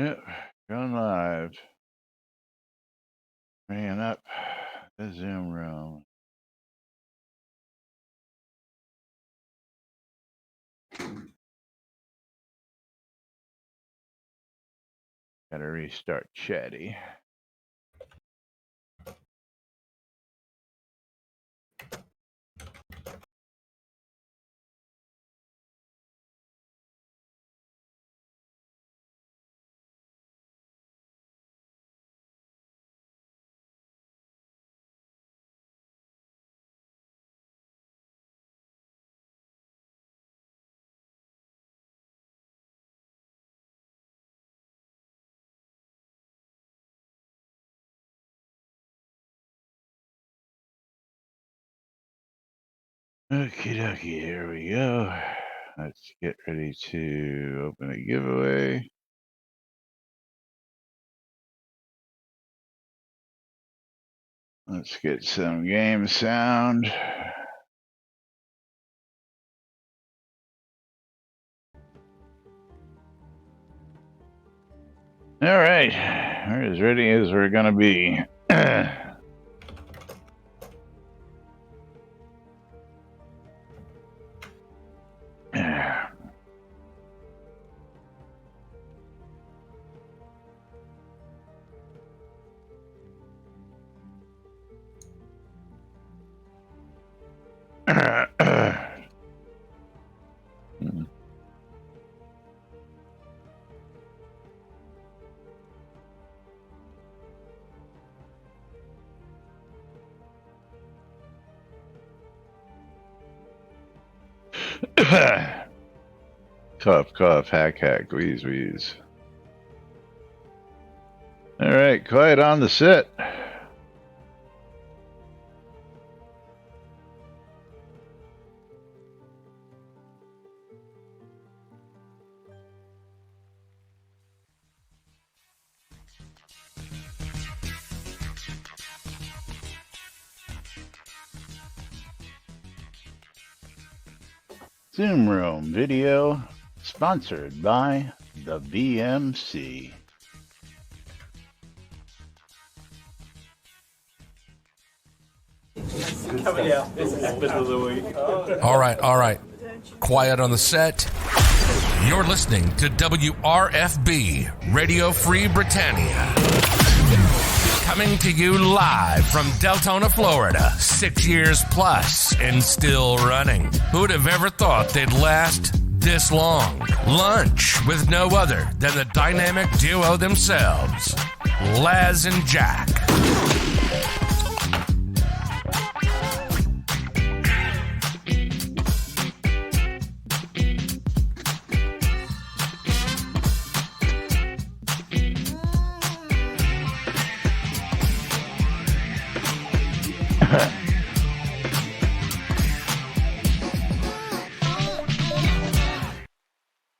Yep, going live. Bringing up the Zoom room. Gotta restart Chatty. Okie dokie, here we go. Let's get ready to open a giveaway. Let's get some game sound. All right, we're as ready as we're gonna be. Cough, cough, hack, hack, wheeze, wheeze. All right, quiet on the set. Zoom Room video sponsored by the BMC. All right. Quiet on the set. You're listening to WRFB, Radio Free Britannia. Coming to you live from Deltona, Florida. 6 years plus and still running. Who'd have ever thought they'd last this long? Lunch with no other than the dynamic duo themselves, Laz and Jack.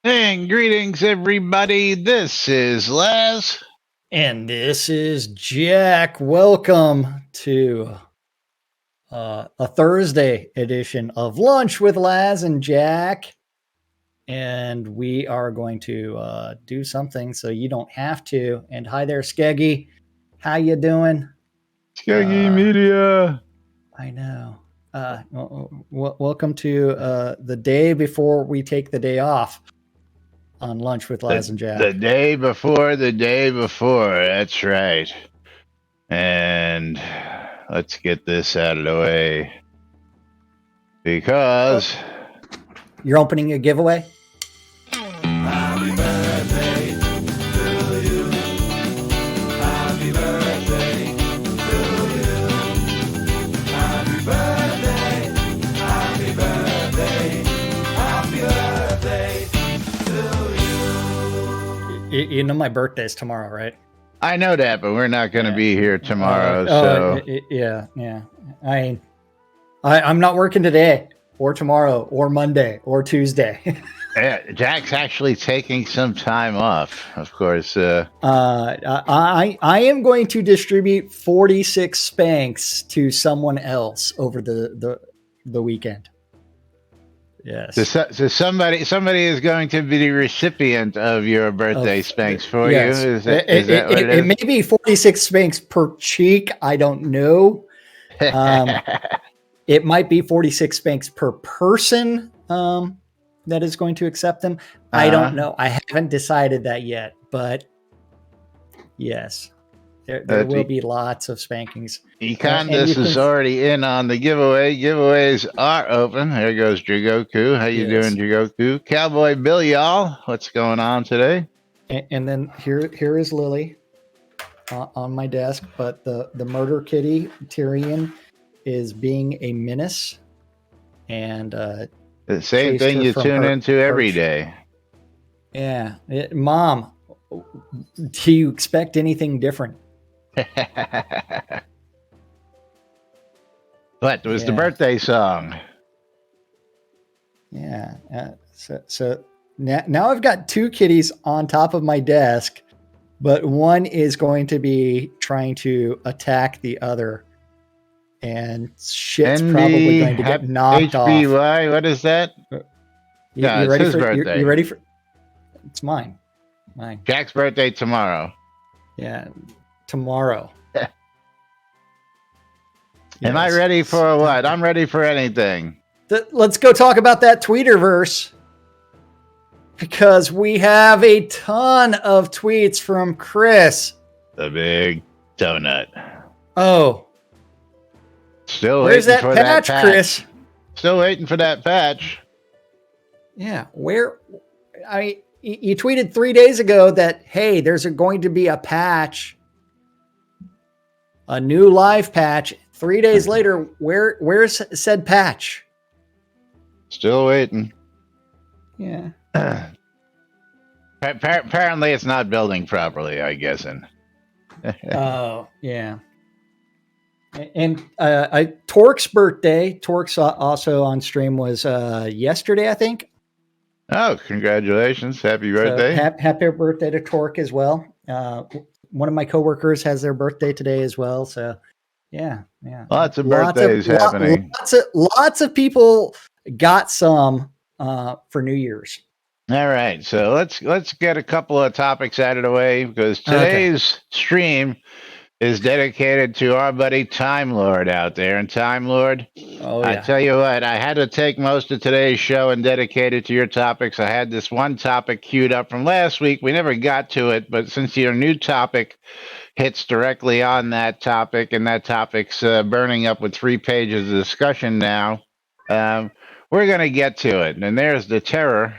Hey, greetings, everybody. This is Laz. And this is Jack. Welcome to a Thursday edition of Lunch with Laz and Jack. And we are going to do something so you don't have to. And hi there, Skeggy. How you doing? Skeggy Media. I know. Welcome to the day before we take the day off on Lunch with Laz and Jack. The day before the day before. That's right. And let's get this out of the way. Because you're opening a giveaway? Happy birthday to you. Happy birthday to you. Happy birthday. Happy birthday. Happy birthday to you. You know my birthday's tomorrow, right? I know that, but we're not going to be here tomorrow. Yeah. I'm not working today or tomorrow or Monday or Tuesday. Jack's actually taking some time off, of course. I am going to distribute 46 Spanx to someone else over the weekend. Yes. So somebody is going to be the recipient of your birthday spanks for you. Yes. Is that what it It is? may be 46 spanks per cheek. I don't know. It might be 46 spanks per person that is going to accept them. I don't know. I haven't decided that yet, but yes, there will be lots of spankings. And you Econdis can, is already in on the giveaway. Giveaways are open. There goes Jigoku. How you Yes. doing, Jigoku? Cowboy Bill, y'all. What's going on today? and then here is Lily on my desk, but the murder kitty Tyrion is being a menace and The same chased thing her you from tune her into every perch. day. Yeah, Mom, do you expect anything different? What was the Yeah. birthday song? Yeah. So now I've got two kitties on top of my desk, but one is going to be trying to attack the other, and shit's probably going to get knocked off. HBY, what is that? No, You it's ready his for birthday. you ready for? It's mine. Jack's birthday tomorrow. Yeah, tomorrow. Am I Yes. ready for what? I'm ready for anything. Let's go talk about that Tweeterverse, because we have a ton of tweets from Chris. The big donut. Oh, Still where's waiting that for patch, that patch. Chris? Still waiting for that patch. Yeah, you tweeted 3 days ago that, hey, there's going to be a patch, a new live patch. 3 days later, where's said patch? Still waiting. Yeah. Apparently, it's not building properly, I'm guessing. Oh, yeah. And Torque's birthday, Torque's also on stream, was yesterday, I think. Oh, congratulations. Happy birthday. So happy birthday to Torque as well. One of my coworkers has their birthday today as well. So yeah. Lots of birthdays happening. Lots of people got some for New Year's. All right, so let's get a couple of topics out of the way, because today's stream is dedicated to our buddy Time Lord out there. And Time Lord, I tell you what, I had to take most of today's show and dedicate it to your topics. I had this one topic queued up from last week. We never got to it, but since your new topic hits directly on that topic, and that topic's burning up with 3 pages of discussion now, we're going to get to it. And there's the terror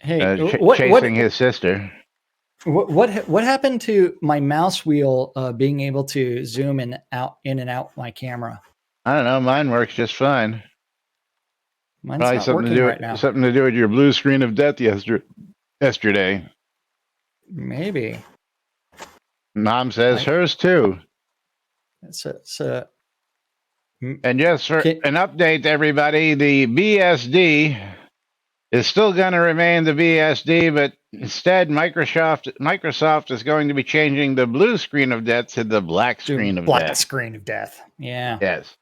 chasing his sister. What happened to my mouse wheel being able to zoom in and out my camera? I don't know. Mine works just fine. Mine's Probably not working right now. Something to do with your blue screen of death yesterday. Maybe. Mom says hers too. And just for an update to everybody, the BSD is still going to remain the BSD, but instead Microsoft is going to be changing the blue screen of death to the black screen of death. Black screen of death. Yeah. Yes.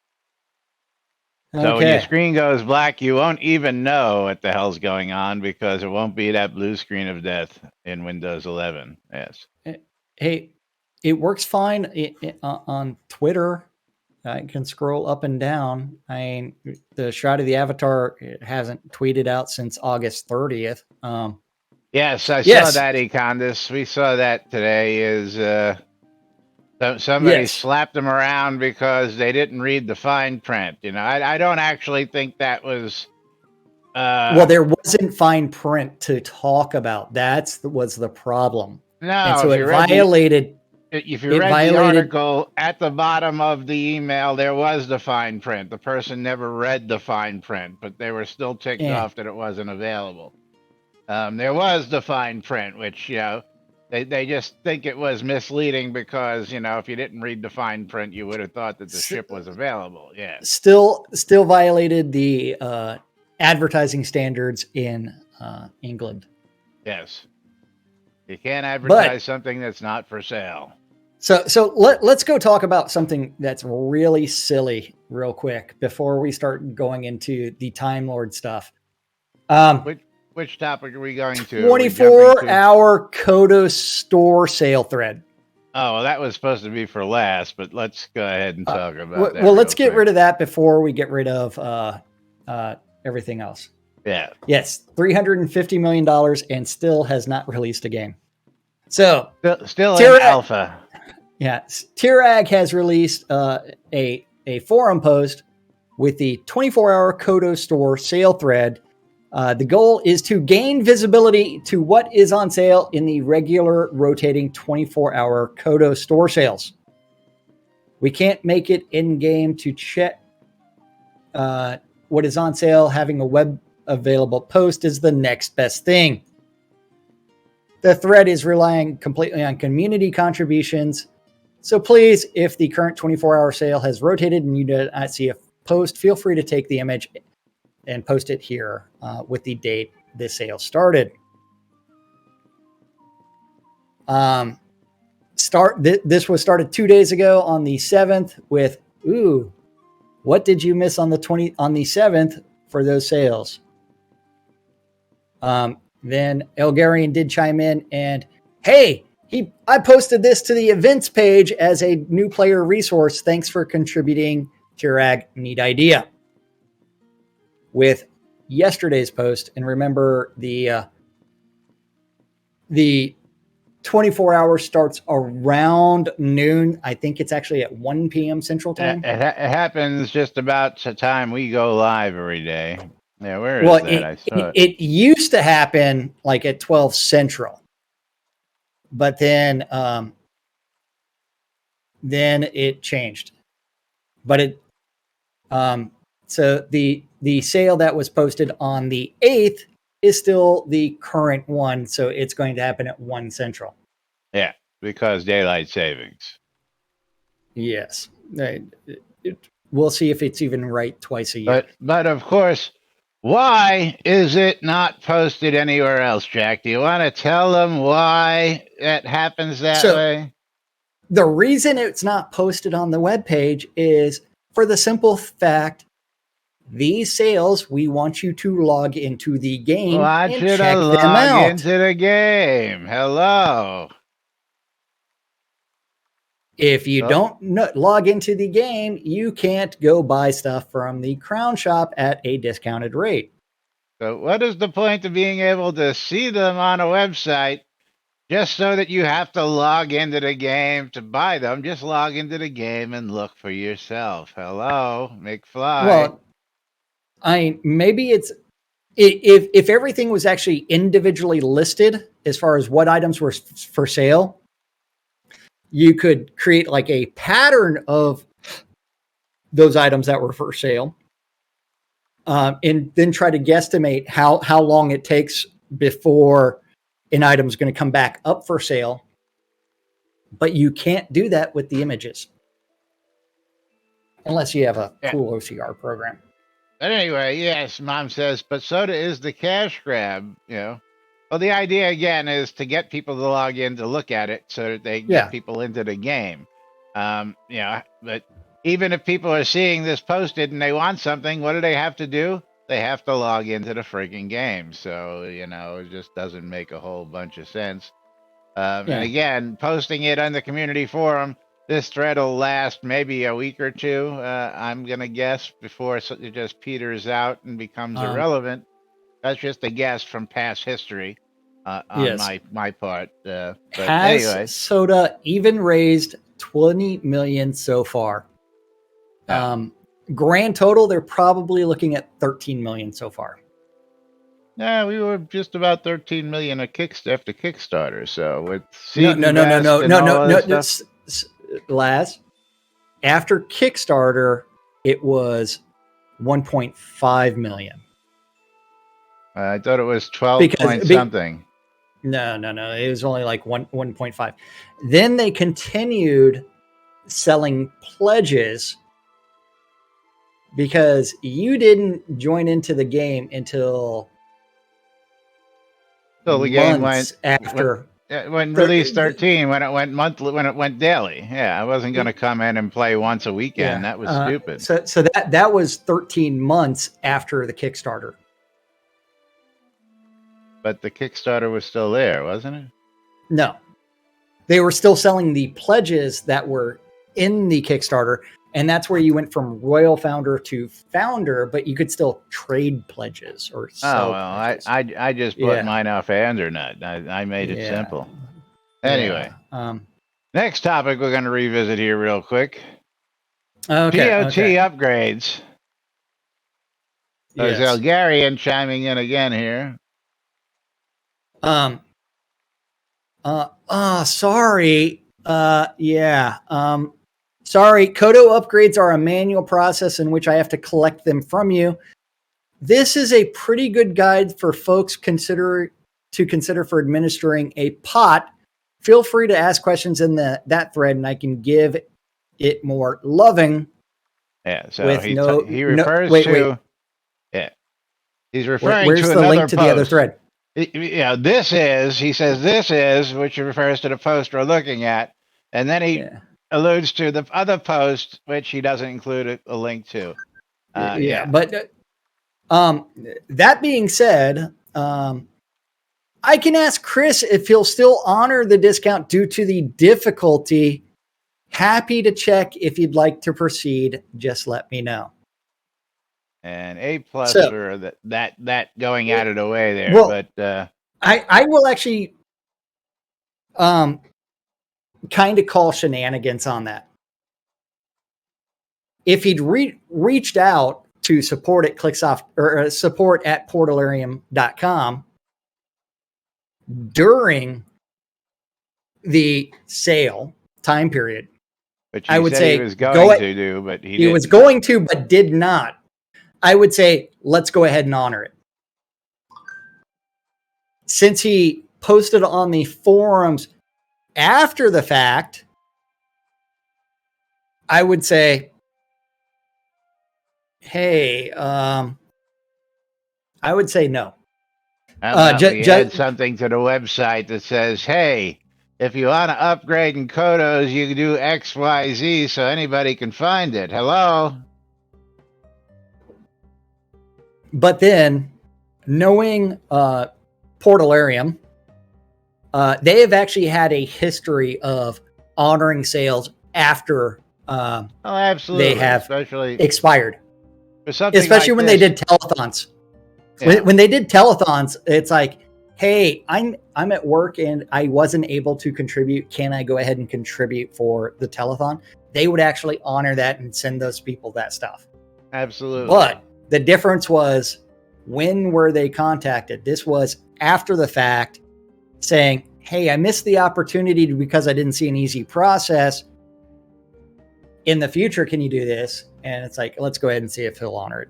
So when your screen goes black, you won't even know what the hell's going on, because it won't be that blue screen of death in Windows 11. Yes. Hey, it works fine on Twitter. I can scroll up and down. I mean, the Shroud of the Avatar hasn't tweeted out since August 30th. Yes, I saw that, Econdis. We saw that today. Somebody slapped them around because they didn't read the fine print. You know, I don't actually think that was. Well, there wasn't fine print to talk about. That was the problem. No, and so it violated. If you read the article at the bottom of the email, there was the fine print. The person never read the fine print, but they were still ticked off that it wasn't available. There was the fine print, which, you know, they just think it was misleading because, you know, if you didn't read the fine print, you would have thought that the ship was available. Yeah. Still violated the advertising standards in England. Yes. You can't advertise something that's not for sale. So let's go talk about something that's really silly real quick before we start going into the Time Lord stuff. Which topic are we going to? Are we jumping to? 24-hour Kodo store sale thread. Oh, well, that was supposed to be for last, but let's go ahead and talk about that. Well, let's get quick. rid of that before we get rid of everything else. Yeah. Yes, $350 million and still has not released a game. So still in alpha. Yeah, Tirag has released a forum post with the 24-hour Kodo store sale thread. The goal is to gain visibility to what is on sale in the regular rotating 24-hour Kodo store sales. We can't make it in-game to check what is on sale. Having a web available post is the next best thing. The thread is relying completely on community contributions. So please, if the current 24-hour sale has rotated and you do not see a post, feel free to take the image and post it here with the date this sale started. This was started 2 days ago on the 7th with, what did you miss on the 7th for those sales? Then Elgarian did chime in and, hey, I posted this to the events page as a new player resource. Thanks for contributing, Tirag. Neat idea. With yesterday's post, and remember the 24 hours starts around noon. I think it's actually at 1 p.m. Central Time. It happens just about the time we go live every day. Yeah, where is that? I saw it. It used to happen like at 12 Central, but then it changed. But so the sale that was posted on the 8th is still the current one, so it's going to happen at 1 Central. Yeah, because daylight savings. Yes. We'll see if it's even right twice a year. But of course, why is it not posted anywhere else, Jack? Do you want to tell them why it happens that way? The reason it's not posted on the webpage is for the simple fact, these sales, we want you to log into the game and check them out. Into the game. Hello. If you don't log into the game, you can't go buy stuff from the Crown Shop at a discounted rate. So what is the point of being able to see them on a website just so that you have to log into the game to buy them? Just log into the game and look for yourself. Hello, McFly. Well, maybe it's if everything was actually individually listed as far as what items were for sale, you could create like a pattern of those items that were for sale, and then try to guesstimate how long it takes before an item is going to come back up for sale. But you can't do that with the images unless you have a cool OCR program. But anyway, yes, Mom says, but soda is the cash grab, Well, the idea, again, is to get people to log in to look at it so that they get people into the game. But even if people are seeing this posted and they want something, what do they have to do? They have to log into the freaking game. So, it just doesn't make a whole bunch of sense. And again, posting it on the community forum, this thread will last maybe a week or two, I'm going to guess, before it just peters out and becomes irrelevant. That's just a guess from past history on my part. But Has anyway. Soda even raised $20 million so far? Grand total, they're probably looking at $13 million so far. Yeah, we were just about 13 million after Kickstarter. So with no. Laz, after Kickstarter, it was 1.5 million. I thought it was 12 point something. No. It was only like 1.5. Then they continued selling pledges because you didn't join into the game until the game went after. When release 13, when it went monthly, when it went daily. Yeah, I wasn't going to come in and play once a weekend. That was stupid. So that was 13 months after the Kickstarter. but the Kickstarter was still there, wasn't it? No, they were still selling the pledges that were in the Kickstarter. And that's where you went from Royal Founder to Founder, but you could still trade pledges or sell. Oh well, pledges. I just bought mine off Andernut. I made it simple. Anyway, next topic we're going to revisit here real quick. Okay. GOT upgrades. There's Elgarian chiming in again here. Sorry. Sorry. Kodo upgrades are a manual process in which I have to collect them from you. This is a pretty good guide for folks consider for administering a pot. Feel free to ask questions in that thread, and I can give it more loving. Yeah. So he refers to. Yeah. He's referring where's to the another link post. to the other thread? He says this is, which refers to the post we're looking at. And then he alludes to the other post, which he doesn't include a link to. But that being said, I can ask Chris if he'll still honor the discount due to the difficulty. Happy to check if you'd like to proceed. Just let me know. And A+ for that going out of the way there. Well, but I will actually kind of call shenanigans on that. If he'd reached out to support at Clicksoft or support at portalarium.com during the sale time period, but I would say he was going to do, but he was going to, but did not. I would say, let's go ahead and honor it. Since he posted on the forums after the fact, I would say, hey, I would say no. Add something to the website that says, hey, if you want to upgrade in Kodos, you can do X, Y, Z so anybody can find it. Hello? But then, knowing Portalarium, they have actually had a history of honoring sales after absolutely. They have especially expired. Especially like when they did telethons. Yeah. When they did telethons, it's like, hey, I'm at work and I wasn't able to contribute. Can I go ahead and contribute for the telethon? They would actually honor that and send those people that stuff. Absolutely. But the difference was, when were they contacted? This was after the fact, saying, hey, I missed the opportunity because I didn't see an easy process. In the future, can you do this? And it's like, let's go ahead and see if he'll honor it.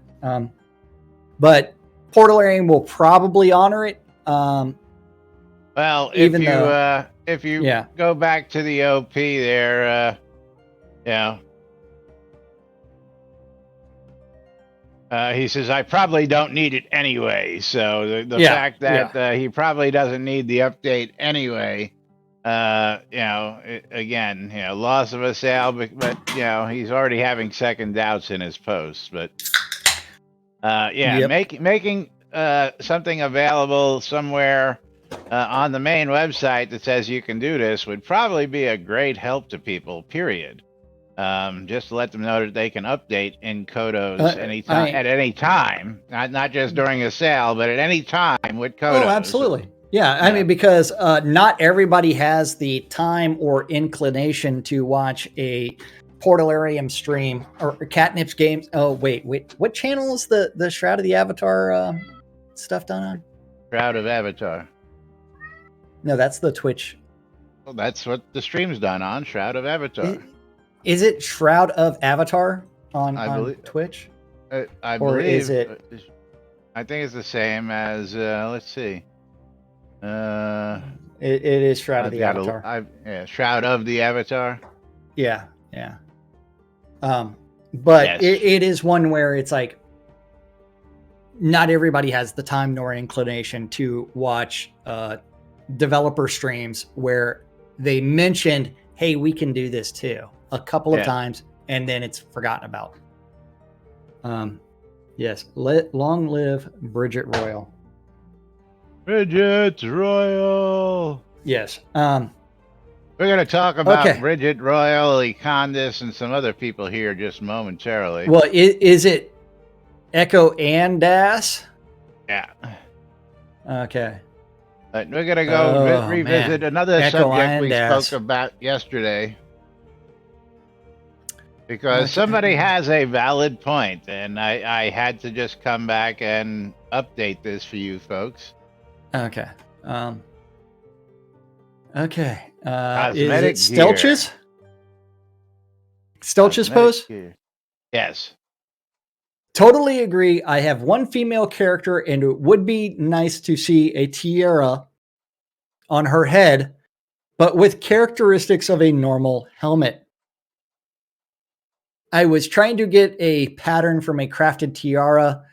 But Portalarium will probably honor it. Well, if you go back to the OP there, he says, I probably don't need it anyway. So the fact that he probably doesn't need the update anyway, again, loss of a sale, but he's already having second doubts in his posts. But making something available somewhere on the main website that says you can do this would probably be a great help to people, period. Just to let them know that they can update in Kodos at any time, not just during a sale, but at any time with Kodos. Oh, absolutely. Yeah, I mean, because not everybody has the time or inclination to watch a Portalarium stream or Catnip's games. Oh, wait. What channel is the Shroud of the Avatar stuff done on? Shroud of Avatar. No, that's the Twitch. Well, that's what the stream's done on, Shroud of Avatar. Is it Shroud of Avatar on Twitch? I believe. Is it? I think it's the same as. Let's see. It is Shroud of the Avatar. Shroud of the Avatar. Yeah. But yes. It is one where it's like, not everybody has the time nor inclination to watch developer streams where they mentioned, hey, we can do this too, a couple of times, and then it's forgotten about. Yes, long live Bridget Royal. Bridget Royal. Yes. We're going to talk about Okay. Bridget Royal, Condis, and some other people here just momentarily. Well, is it Echo and Das? Yeah. Okay. But we're going to go revisit another Echo subject we Das. spoke about yesterday. Because somebody has a valid point, and I had to just come back and update this for you folks. Okay. Okay. Cosmetic is it Stelch's? gear. Stelch's pose? Gear. Yes. Totally agree. I have one female character, and it would be nice to see a tiara on her head, but with characteristics of a normal helmet. I was trying to get a pattern from a crafted tiara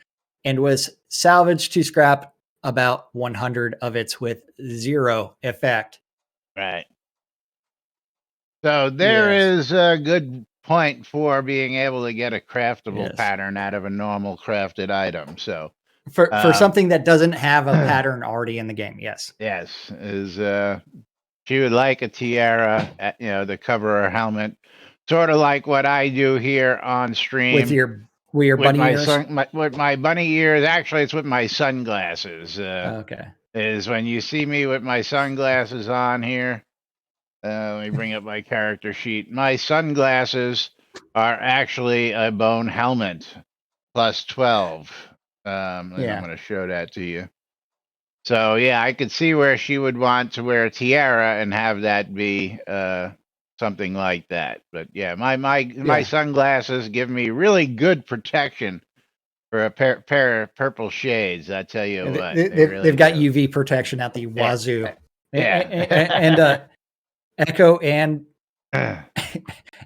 and was salvaged to scrap about 100 of its with 0 effect. Right. So there is a good point for being able to get a craftable pattern out of a normal crafted item. So for something that doesn't have a pattern already in the game, yes. Yes, she would like a tiara, to cover her helmet, sort of like what I do here on stream with your bunny ears. With my bunny ears. Actually, it's with my sunglasses. Okay. Is when you see me with my sunglasses on here. Let me bring up my character sheet. My sunglasses are actually a bone helmet plus 12. I'm going to show that to you. So yeah, I could see where she would want to wear a tiara and have that be something like that. But yeah, my sunglasses give me really good protection for a pair of purple shades. I tell you what, they've got UV protection at the wazoo. Yeah. And Echo and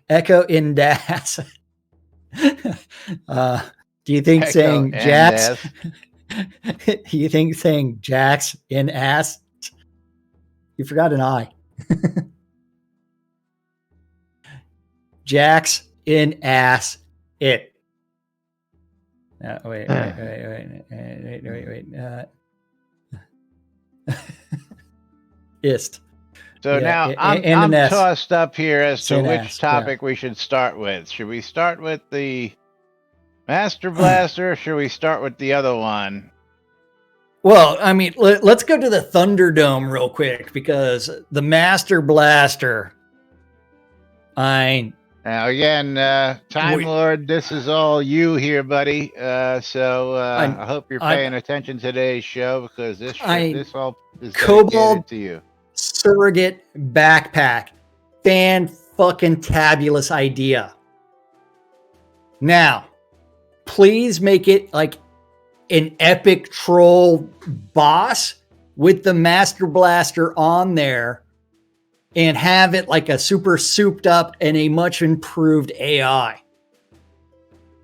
Echo in Das. Do you think saying Jax? Do you think saying Jax in ass? You forgot an I. Jax in ass it. Wait. Ist. So now I'm tossed up here as to which topic we should start with. Should we start with the Master Blaster, or should we start with the other one? Well, I mean, let's go to the Thunderdome real quick, because the Master Blaster. Now again, Time Lord, this is all you here, buddy. So I hope you're paying attention to today's show, because this all is dedicated to you. Surrogate backpack, fan-fucking-tabulous idea. Now, please make it like an epic troll boss with the Master Blaster on there, and have it like a super souped up and a much improved AI.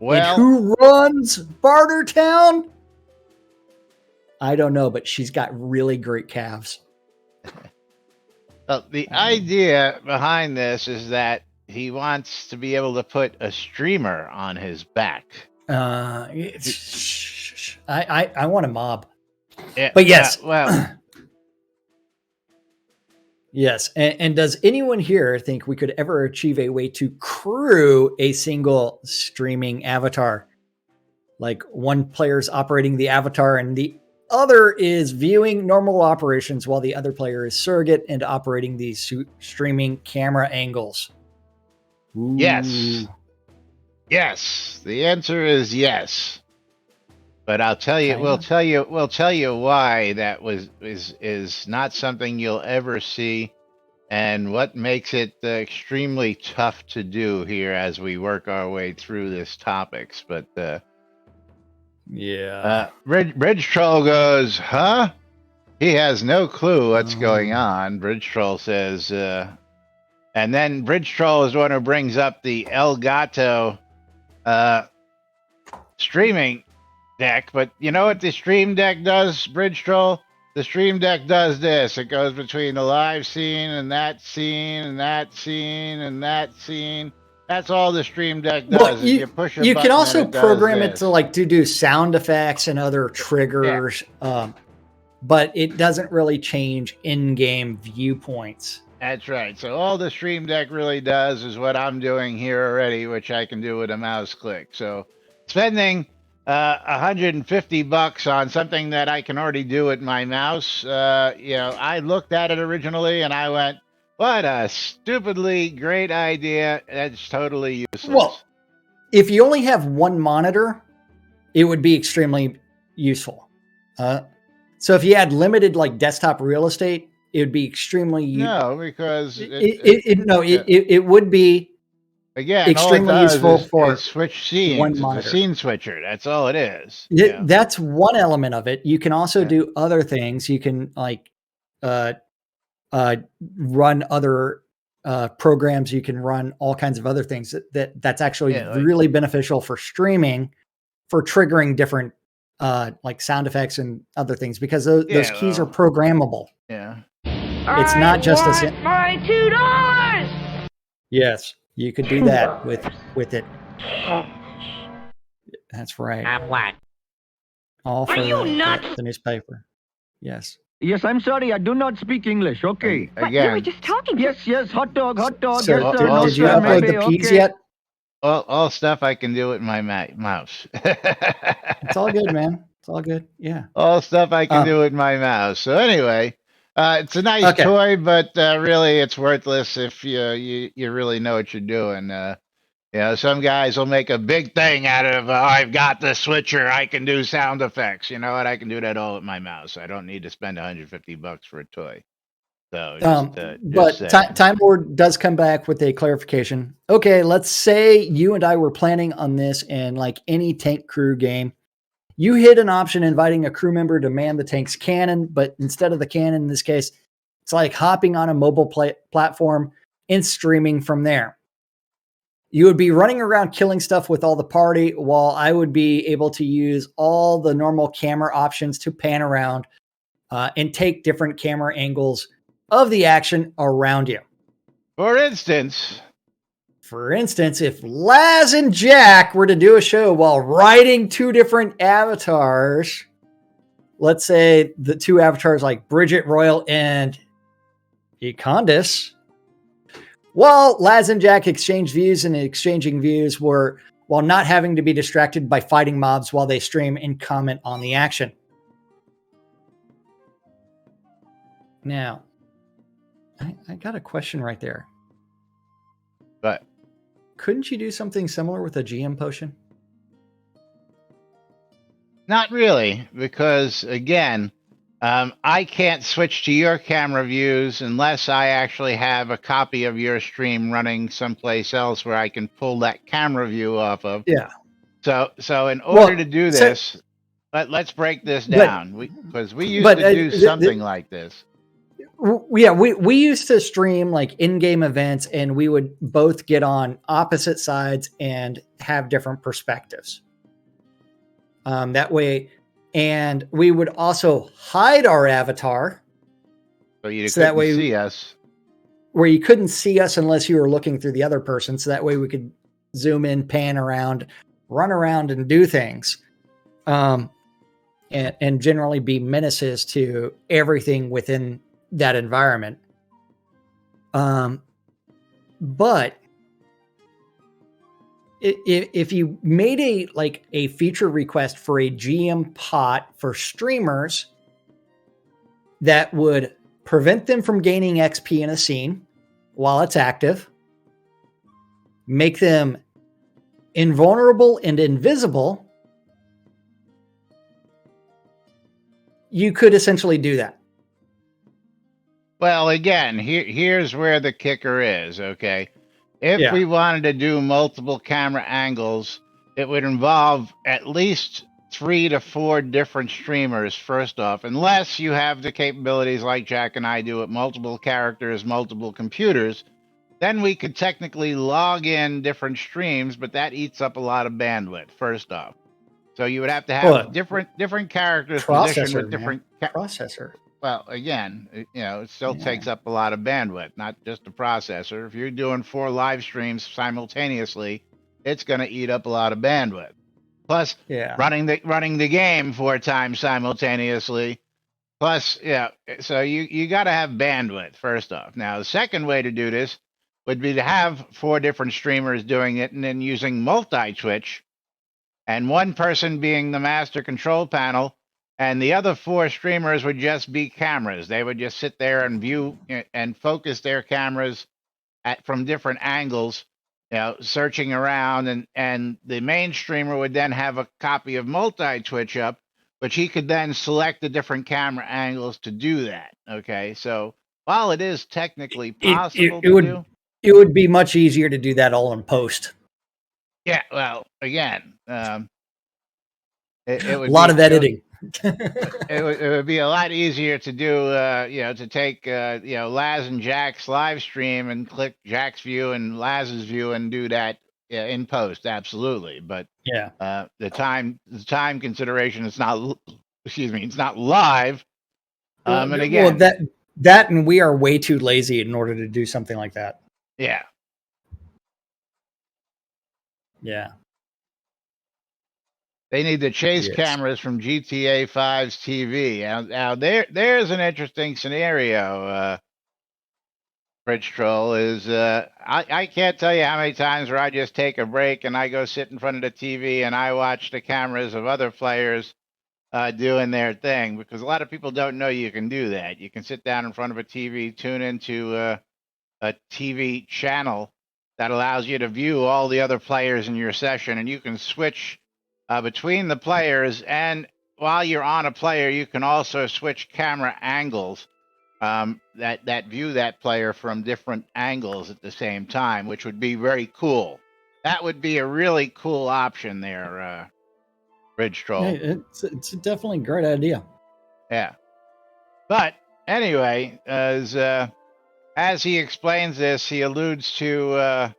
Well, and who runs Bartertown? I don't know, but she's got really great calves. The idea behind this is that he wants to be able to put a streamer on his back. I want a mob. Yeah, but yes. Well. Yes. And does anyone here think we could ever achieve a way to crew a single streaming avatar? Like one player's operating the avatar and the other is viewing normal operations while the other player is surrogate and operating these streaming camera angles. Ooh. Yes. Yes. The answer is yes. But I'll tell you, we'll tell you why that is not something you'll ever see, and what makes it extremely tough to do here as we work our way through this topics. But Bridge Troll goes, huh? He has no clue what's going on. Bridge Troll says, and then Bridge Troll is the one who brings up the Elgato streaming deck. But you know what the Stream Deck does, Bridge Troll? The Stream Deck does this. It goes between the live scene and that scene and that scene and that scene. That's all the Stream Deck does. Well, you push a button, can also program it to do sound effects and other triggers. but it doesn't really change in-game viewpoints. That's right. So all the Stream Deck really does is what I'm doing here already, which I can do with a mouse click. So spending $150 on something that I can already do with my mouse, I looked at it originally and I went, "What a stupidly great idea! That's totally useless." Well, if you only have one monitor, it would be extremely useful. So if you had limited like desktop real estate, it would be extremely no, because it would be again, extremely all it does useful for is switch scenes. one It's a monitor. scene switcher. That's all it is. That's one element of it. You can also do other things. You can like run other programs. You can run all kinds of other things that's actually really beneficial for streaming, for triggering different like sound effects and other things, because those keys are programmable. Yeah. It's not just my $2. Yes, you could do that with it. That's right. I'm what? All for the newspaper. Yes. Yes, I'm sorry. I do not speak English. Okay. But you were just talking. Yes. Hot dog. So yes, did you upload the keys yet? All stuff I can do with my mouse. It's all good, man. It's all good. Yeah. All stuff I can do with my mouse. So anyway, it's a nice toy, but really it's worthless if you really know what you're doing. Some guys will make a big thing out of, I've got the switcher, I can do sound effects. You know what? I can do that all with my mouse. I don't need to spend $150 for a toy. So, but Time Lord does come back with a clarification. Okay, let's say you and I were planning on this in like any tank crew game. You hit an option inviting a crew member to man the tank's cannon, but instead of the cannon in this case, it's like hopping on a mobile platform and streaming from there. You would be running around killing stuff with all the party, while I would be able to use all the normal camera options to pan around and take different camera angles of the action around you. For instance, if Laz and Jack were to do a show while riding two different avatars, let's say the two avatars like Bridget Royal and Econdas, while Laz and Jack exchange views, and exchanging views were while not having to be distracted by fighting mobs while they stream and comment on the action. Now, I got a question right there. But couldn't you do something similar with a GM potion? Not really, because again, I can't switch to your camera views unless I actually have a copy of your stream running someplace else where I can pull that camera view off of. Yeah. So in order to do this, let's break this down, because we used to do something like this. Yeah, we used to stream like in-game events, and we would both get on opposite sides and have different perspectives. That way, and we would also hide our avatar, so that way see us, where you couldn't see us unless you were looking through the other person. So that way we could zoom in, pan around, run around, and do things, and generally be menaces to everything within that environment. But if you made a feature request for a GM pot for streamers that would prevent them from gaining XP in a scene while it's active, make them invulnerable and invisible, you could essentially do that. Well, again, here's where the kicker is, okay? If we wanted to do multiple camera angles, it would involve at least 3 to 4 different streamers, first off, unless you have the capabilities like Jack and I do with multiple characters, multiple computers. Then we could technically log in different streams, but that eats up a lot of bandwidth, first off. So you would have to have different characters positioned with different processor. Well, again, it still takes up a lot of bandwidth, not just the processor. If you're doing 4 live streams simultaneously, it's going to eat up a lot of bandwidth. Plus, running the game 4 times simultaneously. Plus, yeah, so you got to have bandwidth first off. Now, the second way to do this would be to have 4 different streamers doing it and then using multi-twitch, and one person being the master control panel, and the other 4 streamers would just be cameras. They would just sit there and view and focus their cameras from different angles, searching around, and the main streamer would then have a copy of multi-twitch up, which he could then select the different camera angles to do that. Okay, so while it is technically possible to do, it would be much easier to do that all in post. Yeah, well, again, it would a lot be, of editing. It would be a lot easier to do, to take, Laz and Jack's live stream and click Jack's view and Laz's view and do that in post. Absolutely, but yeah, the time consideration is not. Excuse me, it's not live. And again, well, that and we are way too lazy in order to do something like that. Yeah. Yeah. They need the chase cameras from GTA 5's TV. Now there's an interesting scenario. Bridge Troll is I can't tell you how many times where I just take a break and I go sit in front of the TV and I watch the cameras of other players doing their thing, because a lot of people don't know you can do that. You can sit down in front of a TV, tune into a TV channel that allows you to view all the other players in your session, and you can switch between the players, and while you're on a player, you can also switch camera angles that view that player from different angles at the same time, which would be very cool. That would be a really cool option there, Bridge Troll. Yeah, it's definitely a great idea. Yeah. But anyway, as he explains this, he alludes to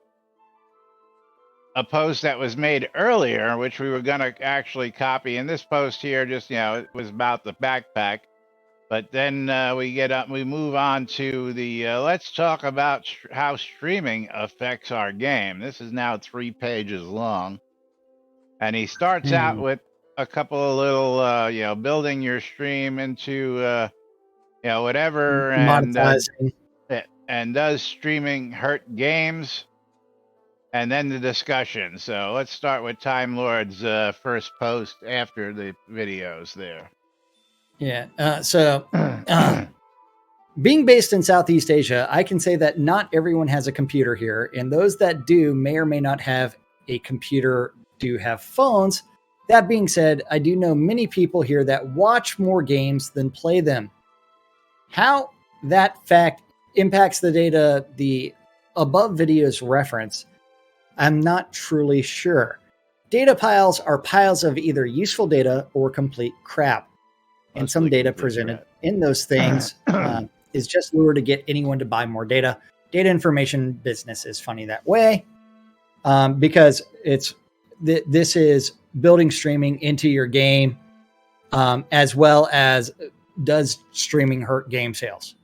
a post that was made earlier, which we were going to actually copy. And this post here, just, it was about the backpack. But then we move on to the let's talk about how streaming affects our game. This is now 3 pages long. And he starts out with a couple of little, building your stream into, whatever. And does streaming hurt games? And then the discussion. So let's start with Time Lord's first post after the videos there. Yeah. So being based in Southeast Asia, I can say that not everyone has a computer here. And those that do may or may not have a computer, do have phones. That being said, I do know many people here that watch more games than play them. How that fact impacts the data the above videos reference, I'm not truly sure. Data piles are piles of either useful data or complete crap. And some data presented in those things is just lure to get anyone to buy more data. Data information business is funny that way, because this is building streaming into your game, as well as does streaming hurt game sales.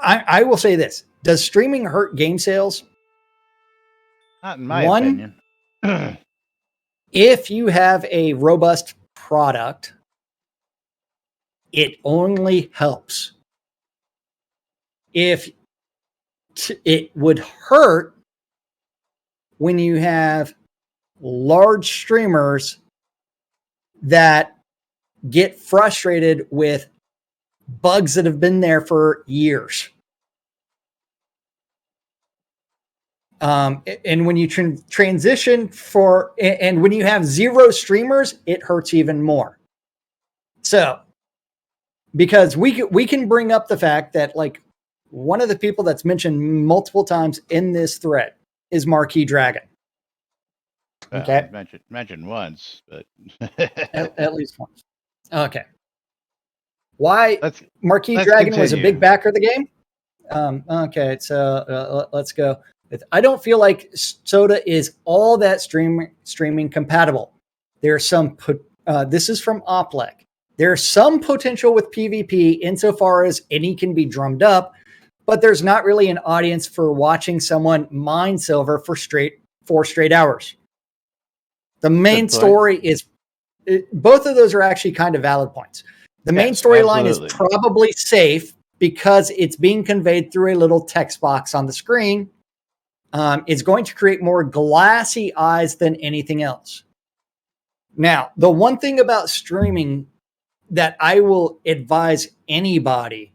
I will say this. Does streaming hurt game sales? Not in my opinion. If you have a robust product, it only helps. If it would hurt when you have large streamers that get frustrated with bugs that have been there for years. And when you transition and when you have 0 streamers, it hurts even more. So, because we can bring up the fact that, like, one of the people that's mentioned multiple times in this thread is Marquee Dragon. Okay, mentioned once, but at least once. Okay, why Marquee Dragon continue. Was a big backer of the game? Okay, so let's go. I don't feel like Soda is all that streaming compatible. There's some this is from Oplek. There's some potential with PvP insofar as any can be drummed up, but there's not really an audience for watching someone mine silver for 4 straight hours. The main story is both of those are actually kind of valid points. The main storyline is probably safe because it's being conveyed through a little text box on the screen. It's going to create more glassy eyes than anything else. Now, the one thing about streaming that I will advise anybody,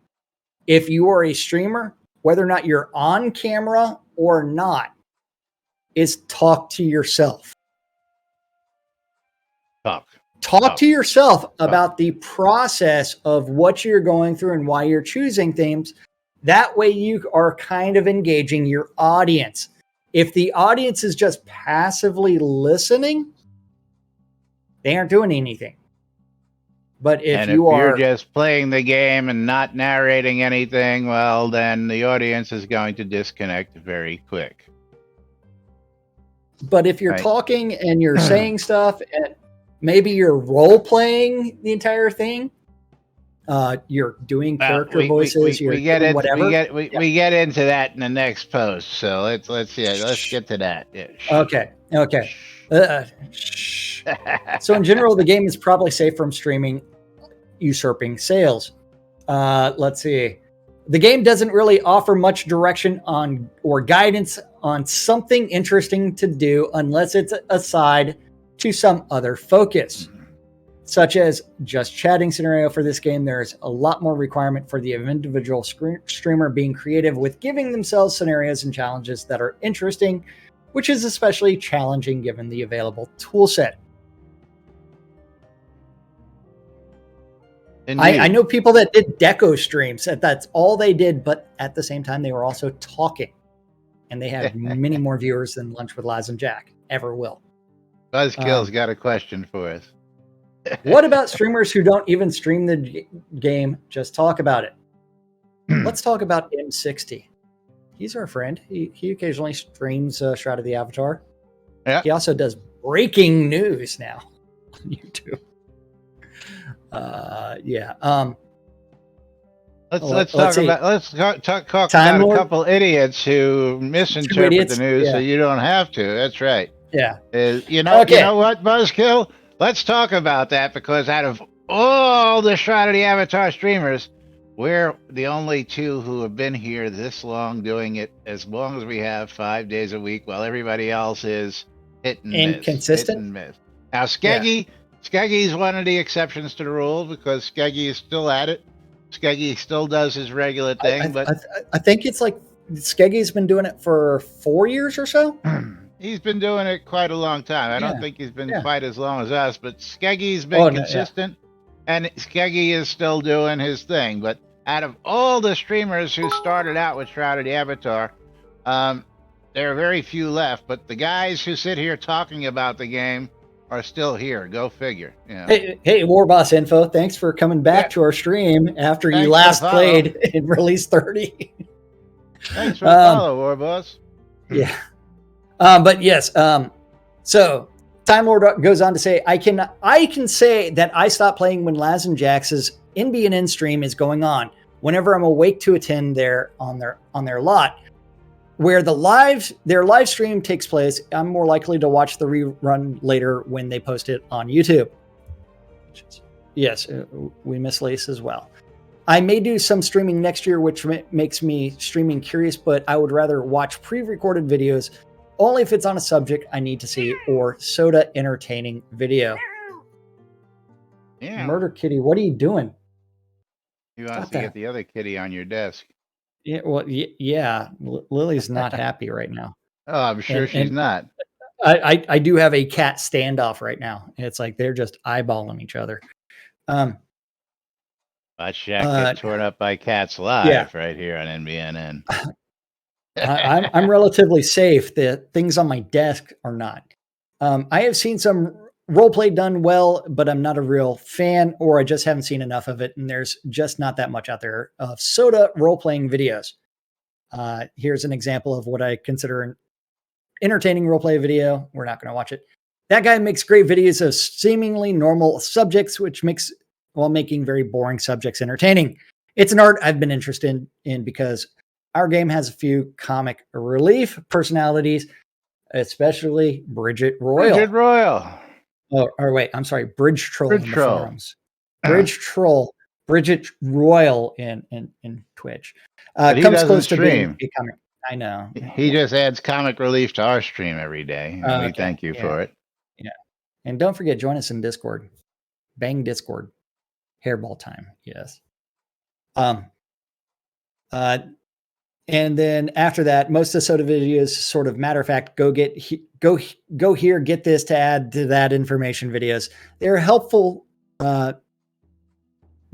if you are a streamer, whether or not you're on camera or not, is talk to yourself. Talk to yourself about the process of what you're going through and why you're choosing themes. That way you are kind of engaging your audience. If the audience is just passively listening, they aren't doing anything. But if you're just playing the game and not narrating anything, well, then the audience is going to disconnect very quick. But if you're talking and you're saying stuff and maybe you're role playing the entire thing, you're doing character voices, we get into that in the next post. So let's get to that. Yeah. Okay. So in general, the game is probably safe from streaming usurping sales. Let's see. The game doesn't really offer much direction on or guidance on something interesting to do unless it's aside to some other focus, such as just chatting scenario. For this game, there's a lot more requirement for the individual streamer being creative with giving themselves scenarios and challenges that are interesting, which is especially challenging given the available toolset. I know people that did deco streams. That's all they did, but at the same time, they were also talking. And they had many more viewers than Lunch with Laz and Jack ever will. Buzzkill's got a question for us. What about streamers who don't even stream the game, just talk about it? Let's talk about M60. He's our friend. He occasionally streams Shroud of the Avatar. Yeah. He also does breaking news now on YouTube. Let's talk about a couple idiots who misinterpret the news, so you don't have to. That's right. Yeah. You know what, Buzzkill? Let's talk about that, because out of all the Shroud of the Avatar streamers, we're the only two who have been here this long, doing it as long as we have, 5 days a week, while everybody else is hit and inconsistent. Miss, hit and miss. Now, Skeggy's one of the exceptions to the rule, because Skeggy is still at it. Skeggy still does his regular thing, but I think it's like Skeggy's been doing it for 4 years or so. He's been doing it quite a long time. I don't think he's been quite as long as us, but Skeggy's been consistent, and Skeggy is still doing his thing. But out of all the streamers who started out with Shroud of the Avatar, there are very few left. But the guys who sit here talking about the game are still here. Go figure. Yeah. Hey, Warboss Info, thanks for coming back to our stream after you last played in Release 30. Thanks for the follow, Warboss. Yeah. But yes, so Time Lord goes on to say, I can say that I stopped playing when Laz and Jax's NBNN stream is going on. Whenever I'm awake to attend there on their lot, where their live stream takes place, I'm more likely to watch the rerun later when they post it on YouTube. Yes, we miss Lace as well. I may do some streaming next year, which makes me streaming curious, but I would rather watch pre-recorded videos only if it's on a subject I need to see or soda entertaining video. Yeah. Murder Kitty, what are you doing? You want to get the other kitty on your desk. Yeah, well, yeah. Lily's not happy right now. Oh, I'm sure she's not. I do have a cat standoff right now. It's like they're just eyeballing each other. Watch Shaq get torn up by cats live right here on NBNN. I'm relatively safe. The things on my desk are not. I have seen some roleplay done well, but I'm not a real fan, or I just haven't seen enough of it. And there's just not that much out there of soda role-playing videos. Here's an example of what I consider an entertaining roleplay video. We're not going to watch it. That guy makes great videos of seemingly normal subjects, which makes while making very boring subjects entertaining. It's an art I've been interested in because our game has a few comic relief personalities, especially Bridget Royal. or wait, I'm sorry, Bridge Troll Bridge in the Troll. forums. Bridge Troll, Bridget Royal in Twitch. But he Comes doesn't close to being stream. becoming. I know. He just adds comic relief to our stream every day, and we Okay, thank you yeah. for it. Yeah. And don't forget, join us in Discord. Bang Discord. Hairball time. Yes. And then after that, most of the soda videos, sort of matter of fact, go here, get this to add to that information videos. They're helpful, but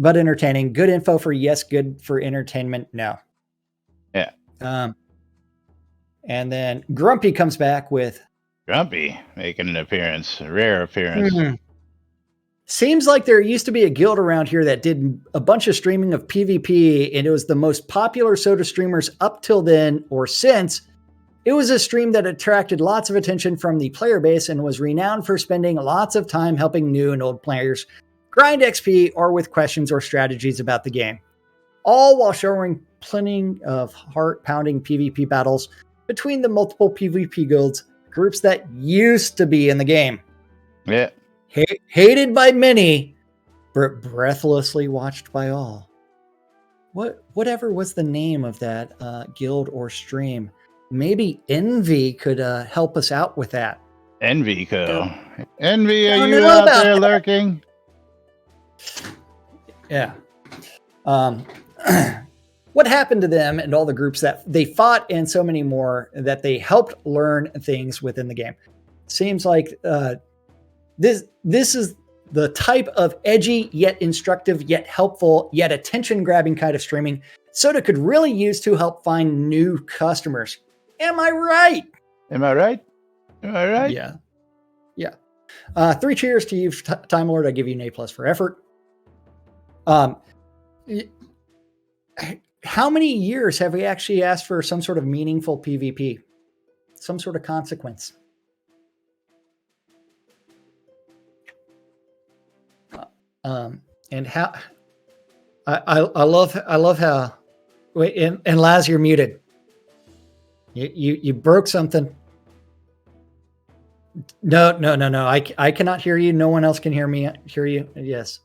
entertaining. Good info for yes, good for entertainment. No. Yeah. And then Grumpy comes back with Grumpy making an appearance, a rare appearance. Seems like there used to be a guild around here that did a bunch of streaming of PvP, and it was the most popular soda streamers up till then or since. It was a stream that attracted lots of attention from the player base and was renowned for spending lots of time helping new and old players grind XP or with questions or strategies about the game, all while showing plenty of heart-pounding PvP battles between the multiple PvP guilds, groups that used to be in the game. Yeah. Hated by many, but breathlessly watched by all. Whatever was the name of that guild or stream? Maybe Envy could help us out with that. Envy Co. Envy, are Don't you know out about there that. lurking? Yeah. What happened to them and all the groups that they fought and so many more that they helped learn things within the game? Seems like this is the type of edgy yet instructive yet helpful yet attention-grabbing kind of streaming Soda could really use to help find new customers. Am I right? Am I right? Am I right? Yeah. 3 cheers to you, Time Lord. I give you an A+ for effort. How many years have we actually asked for some sort of meaningful PvP? Some sort of consequence? And how I love how wait, and Laz, you're muted. You broke something. No. I cannot hear you. No one else can hear you. Yes.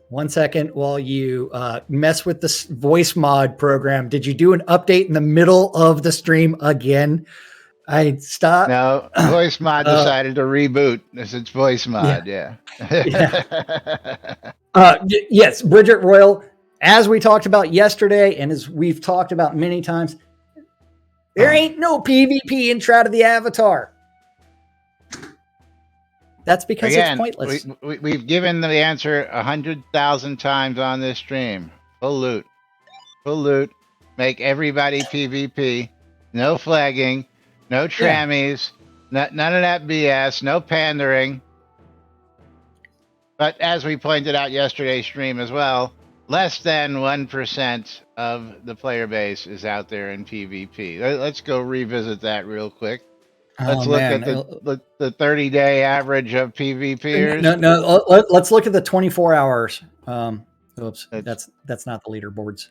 1 second while you mess with this voice mod program. Did you do an update in the middle of the stream again? I stopped. No, voice mod decided to reboot. It's voice mod. Yeah. Yes, Bridget Royal, as we talked about yesterday, and as we've talked about many times, there ain't no PvP in Shroud of the Avatar. That's because it's pointless. We've given the answer 100,000 times on this stream. Full loot. Make everybody PvP. No flagging. No trammies. None of that BS. No pandering. But as we pointed out yesterday's stream as well, less than 1% of the player base is out there in PvP. Let's go revisit that real quick. Let's look at the 30-day average of PvPers. No. Let's look at the 24 hours. Oops, that's not the leaderboards.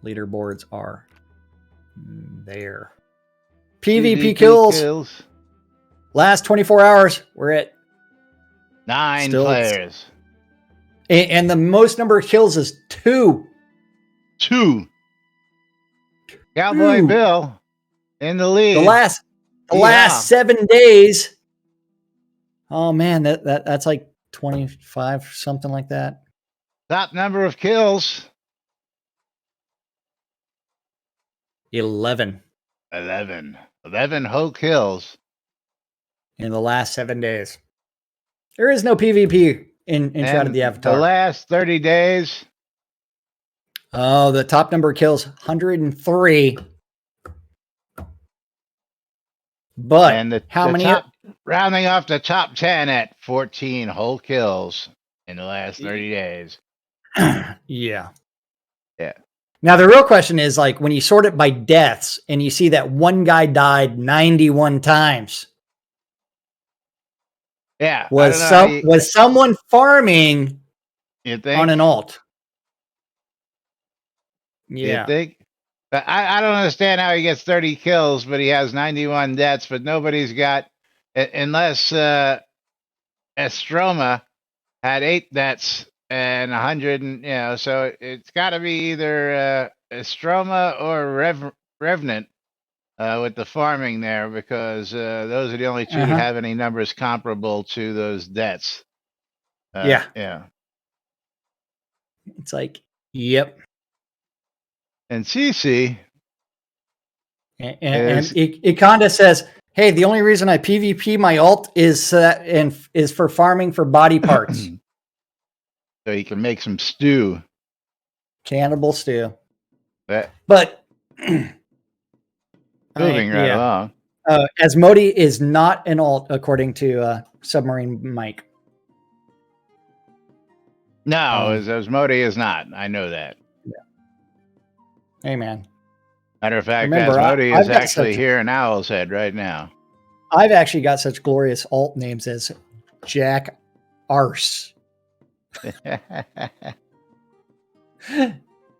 Leaderboards are there. PvP kills. Last 24 hours, we're at 9 players. And the most number of kills is 2. 2. Cowboy Bill in the lead. The last 7 days. Oh man, that's like 25, something like that. Top number of kills. 11 whole kills in the last 7 days. There is no PvP in Shroud of the Avatar. The last 30 days. Oh, the top number of kills, 103. But and how many? Rounding off the top 10 at 14 whole kills in the last 30 days. Yeah. Yeah. Now, the real question is, like, when you sort it by deaths and you see that one guy died 91 times. Yeah. Was someone farming on an alt? Yeah. You think? But I don't understand how he gets 30 kills, but he has 91 deaths, but nobody's got, unless Estroma had 8 nets and 100, and so it's got to be either Estroma or Revenant with the farming there, because those are the only two that have any numbers comparable to those debts. Yeah. It's like, yep. And CC And it kind of says, hey, the only reason I PvP my alt is is for farming for body parts. So you can make some stew. Cannibal stew. But moving right along. Asmodee is not an alt, according to Submarine Mike. No, Asmodee is not. I know that. Yeah. Hey, man. Matter of fact, Asmodee is actually here in Owl's Head right now. I've actually got such glorious alt names as Jack Arse.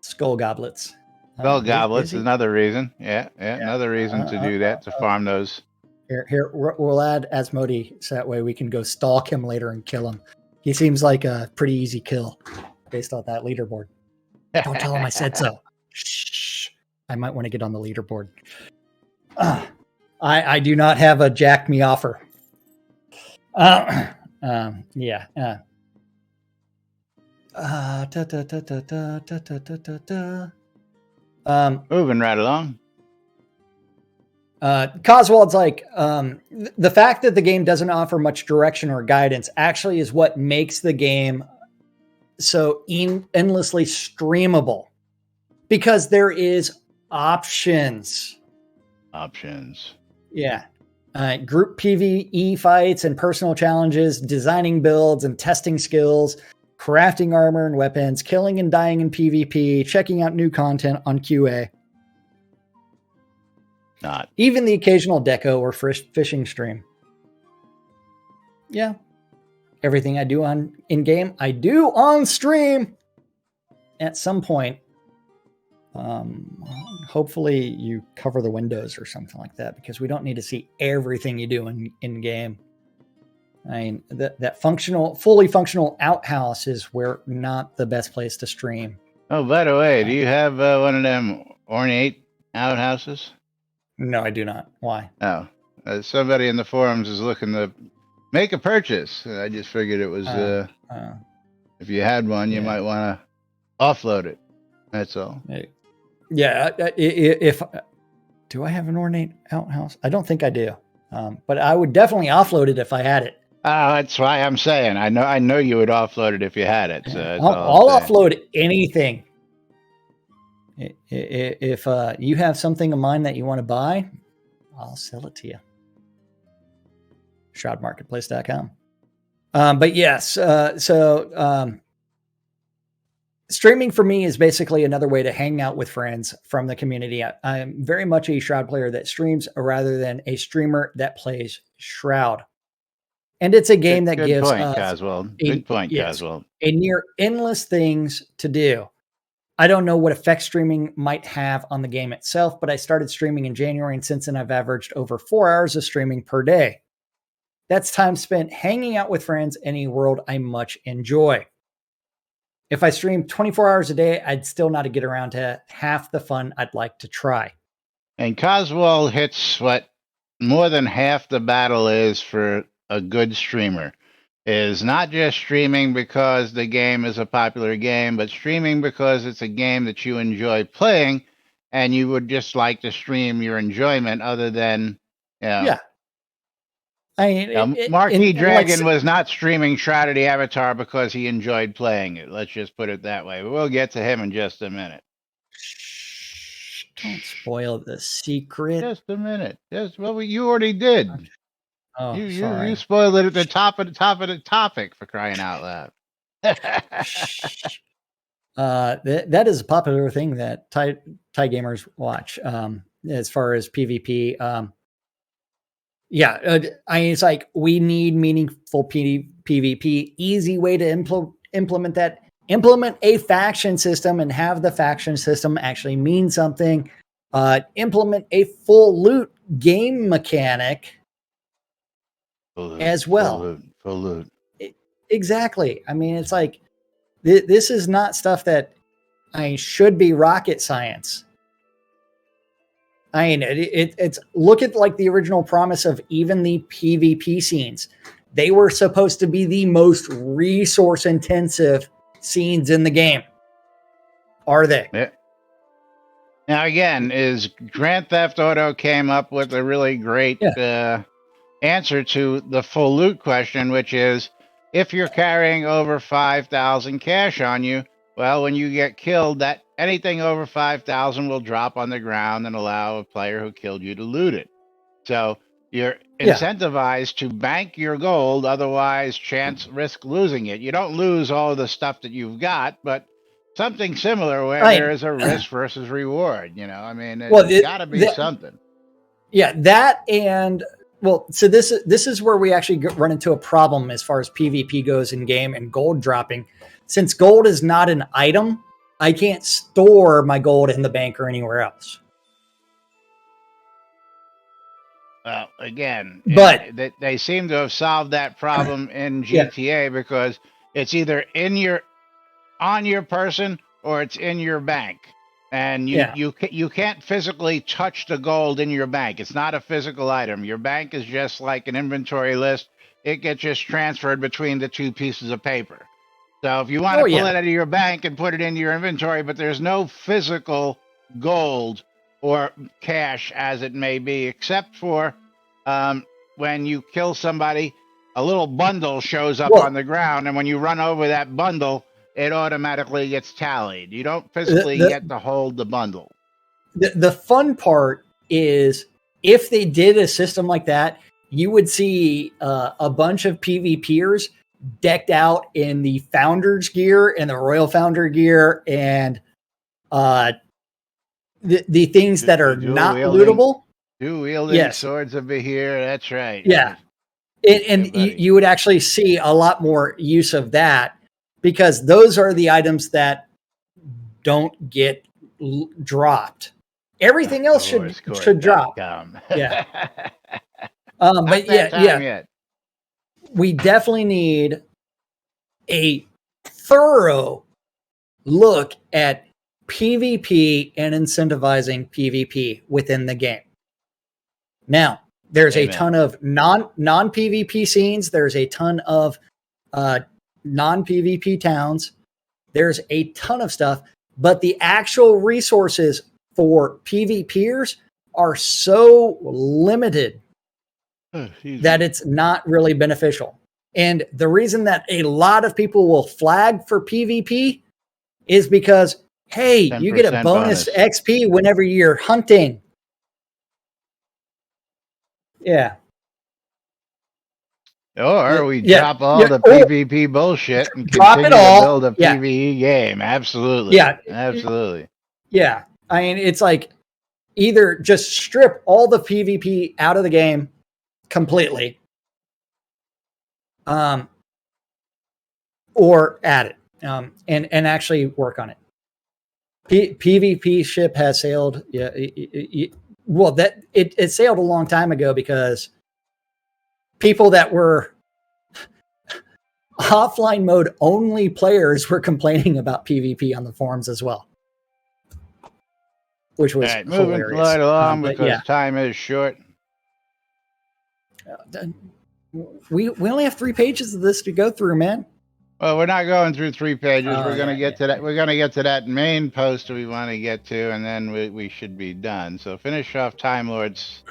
Skull Goblets. Skull Goblets is another reason. Yeah, another reason to do that, to farm those. Here, we'll add Asmodee so that way we can go stalk him later and kill him. He seems like a pretty easy kill based on that leaderboard. Don't tell him I said so. Shh. I might want to get on the leaderboard. I do not have a Jack me offer. Yeah. Moving right along. Coswald's like, the fact that the game doesn't offer much direction or guidance actually is what makes the game so endlessly streamable, because there is options. Yeah. Group PvE fights and personal challenges, designing builds and testing skills, crafting armor and weapons, killing and dying in PvP, checking out new content on QA. Not even the occasional deco or fishing stream. Yeah. Everything I do in game, I do on stream at some point. Hopefully you cover the windows or something like that, because we don't need to see everything you do in game. I mean, that fully functional outhouse is where not the best place to stream. Oh, by the way, do you have one of them ornate outhouses? No, I do not. Why? Oh, somebody in the forums is looking to make a purchase. I just figured it was, if you had one, you might want to offload it. That's all. Yeah. If do I have an ornate outhouse? I don't think I do. But I would definitely offload it if I had it. Oh, that's why I'm saying. I know you would offload it if you had it. So I'll offload anything. If you have something of mine that you want to buy, I'll sell it to you. Shroudmarketplace.com. But yes, streaming for me is basically another way to hang out with friends from the community. I'm very much a Shroud player that streams rather than a streamer that plays Shroud. And it's a game that gives us a near endless things to do. I don't know what effect streaming might have on the game itself, but I started streaming in January, and since then I've averaged over 4 hours of streaming per day. That's time spent hanging out with friends in a world I much enjoy. If I stream 24 hours a day, I'd still not get around to half the fun I'd like to try. And Coswell hits what more than half the battle is for a good streamer. Is not just streaming because the game is a popular game, but streaming because it's a game that you enjoy playing, and you would just like to stream your enjoyment other than, yeah. Marquis Dragon was not streaming Shroud of the Avatar because he enjoyed playing it. Let's just put it that way. But we'll get to him in just a minute. Shh, don't spoil the secret. Just a minute. You already did. Oh, you spoiled it at the top of the topic, for crying out loud. That is a popular thing that Thai gamers watch. As far as PvP, it's like we need meaningful PvP. Easy way to implement that. Implement a faction system and have the faction system actually mean something. Implement a full loot game mechanic as well. Full loot. exactly. I mean, it's like this is not stuff that should be rocket science. I mean, it's look at like the original promise of even the PvP scenes. They were supposed to be the most resource intensive scenes in the game. Are they? Yeah. Now, again, is Grand Theft Auto came up with a really great answer to the full loot question, which is if you're carrying over 5,000 cash on you, well, when you get killed, that anything over 5,000 will drop on the ground and allow a player who killed you to loot it. So you're incentivized to bank your gold, otherwise risk losing it. You don't lose all the stuff that you've got, but something similar where there is a risk versus reward. You know, I mean, it's got to be something. Yeah, that and so this is where we actually run into a problem as far as PvP goes in game and gold dropping. Since gold is not an item, I can't store my gold in the bank or anywhere else. Well, again, but they seem to have solved that problem in GTA because it's either on your person or it's in your bank, and you can't physically touch the gold in your bank. It's not a physical item. Your bank is just like an inventory list. It gets just transferred between the two pieces of paper. So if you want to pull it out of your bank and put it into your inventory, but there's no physical gold or cash, as it may be, except for when you kill somebody, a little bundle shows up on the ground, and when you run over that bundle, it automatically gets tallied. You don't physically get to hold the bundle. The fun part is if they did a system like that, you would see a bunch of PvPers decked out in the Founder's gear and the Royal Founder gear and the things that are not lootable. Wielding swords over here. That's right. Yeah. And you would actually see a lot more use of that because those are the items that don't get dropped. Everything else should drop. Yeah. But yet. We definitely need a thorough look at PvP and incentivizing PvP within the game. Now, there's a ton of non-PvP scenes. There's a ton of non-PvP towns. There's a ton of stuff, but the actual resources for PvPers are so limited that it's not really beneficial. And the reason that a lot of people will flag for PvP is because, hey, you get a bonus XP whenever you're hunting. Yeah. Or we drop all the PvP bullshit and continue to build a PvE game. Absolutely. Yeah. Absolutely. Yeah. I mean, it's like either just strip all the PvP out of the game completely, or add it, and actually work on it. PvP ship has sailed. Yeah. Well, that it sailed a long time ago because people that were offline mode only players were complaining about PvP on the forums as well, which was moving right along because time is short. We only have 3 pages of this to go through, man. Well, we're not going through 3 pages. We're going to get to that. We're going to get to that main post we want to get to, and then we should be done. So finish off Time Lords.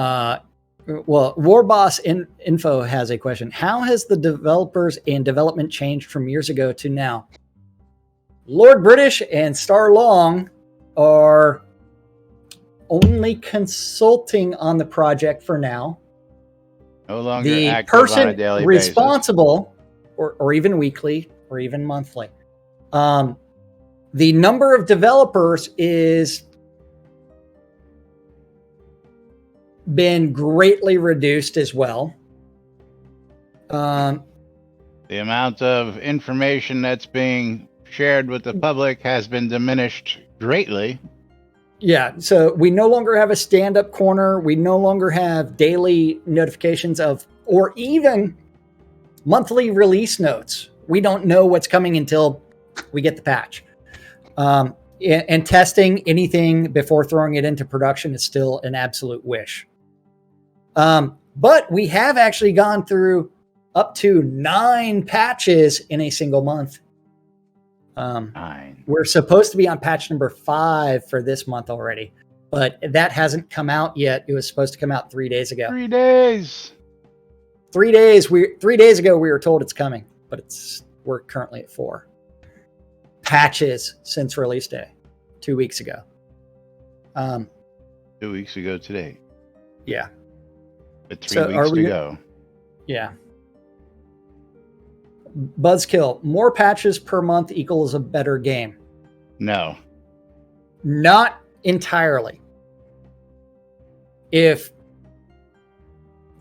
Well, Warboss Info has a question. How has the developers and development changed from years ago to now? Lord British and Star Long are only consulting on the project for now. No longer the active person on a daily responsible basis. or even weekly or even monthly. The number of developers is been greatly reduced as well. The amount of information that's being shared with the public has been diminished greatly. Yeah, so we no longer have a stand-up corner. We no longer have daily notifications of, or even monthly release notes. We don't know what's coming until we get the patch. And testing anything before throwing it into production is still an absolute wish. But we have actually gone through up to 9 patches in a single month. 9. We're supposed to be on patch number 5 for this month already, but that hasn't come out yet. It was supposed to come out 3 days ago. 3 days. 3 days. 3 days ago we were told it's coming, but we're currently at 4 patches since release day, 2 weeks ago. 2 weeks ago today. Yeah. But 3 weeks to go. Yeah. Buzzkill, more patches per month equals a better game. No. Not entirely.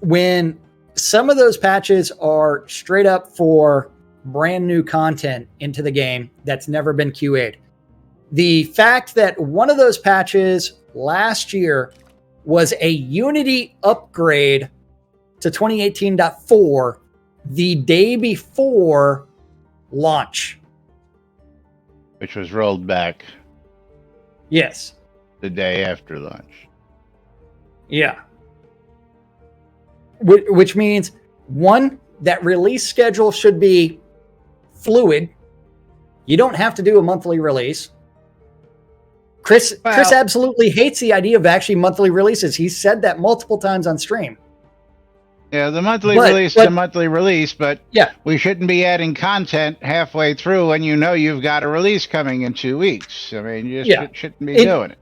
When some of those patches are straight up for brand new content into the game that's never been QA'd. The fact that one of those patches last year was a Unity upgrade to 2018.4 the day before launch. Which was rolled back Yes. the day after launch. Yeah. Which means, one, that release schedule should be fluid. You don't have to do a monthly release. Chris absolutely hates the idea of actually monthly releases. He's said that multiple times on stream. Yeah, the monthly release is a monthly release, but yeah, we shouldn't be adding content halfway through when you know you've got a release coming in 2 weeks. I mean, you just shouldn't be doing it.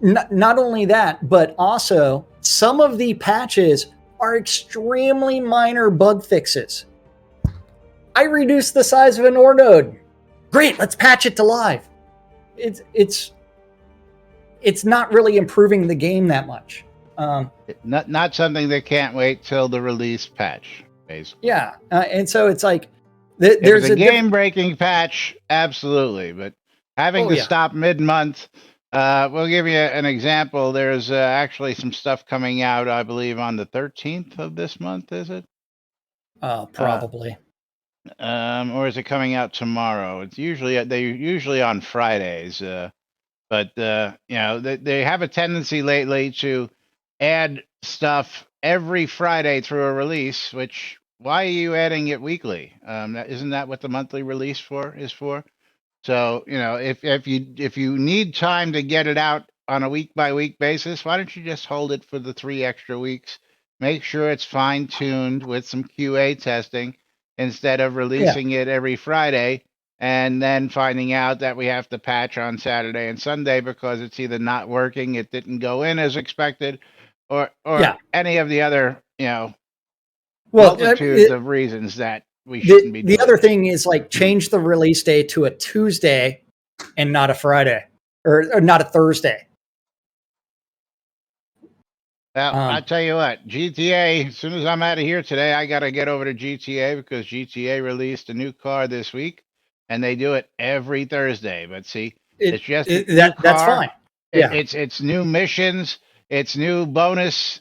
Not only that, but also some of the patches are extremely minor bug fixes. I reduced the size of an ore node. Great, let's patch it to live. It's not really improving the game that much. Not something that can't wait till the release patch, basically. Yeah, and so it's like there's a game-breaking patch, absolutely, but having to stop mid-month. We'll give you an example. There's actually some stuff coming out, I believe, on the 13th of this month. Is it? Probably. Or is it coming out tomorrow? It's usually on Fridays. But they have a tendency lately to add stuff every Friday through a release. Which, why are you adding it weekly? Isn't that what the monthly release is for? So if you need time to get it out on a week by week basis, why don't you just hold it for the 3 extra weeks? Make sure it's fine tuned with some QA testing instead of releasing it every Friday. And then finding out that we have to patch on Saturday and Sunday because it's either not working, it didn't go in as expected, or any of the other, multitudes of reasons that we shouldn't be doing. The other thing is change the release day to a Tuesday and not a Friday or not a Thursday. Well, I tell you what, GTA, as soon as I'm out of here today, I got to get over to GTA because GTA released a new car this week. And they do it every Thursday. But see, it's just that's fine. Yeah, it's new missions, it's new bonus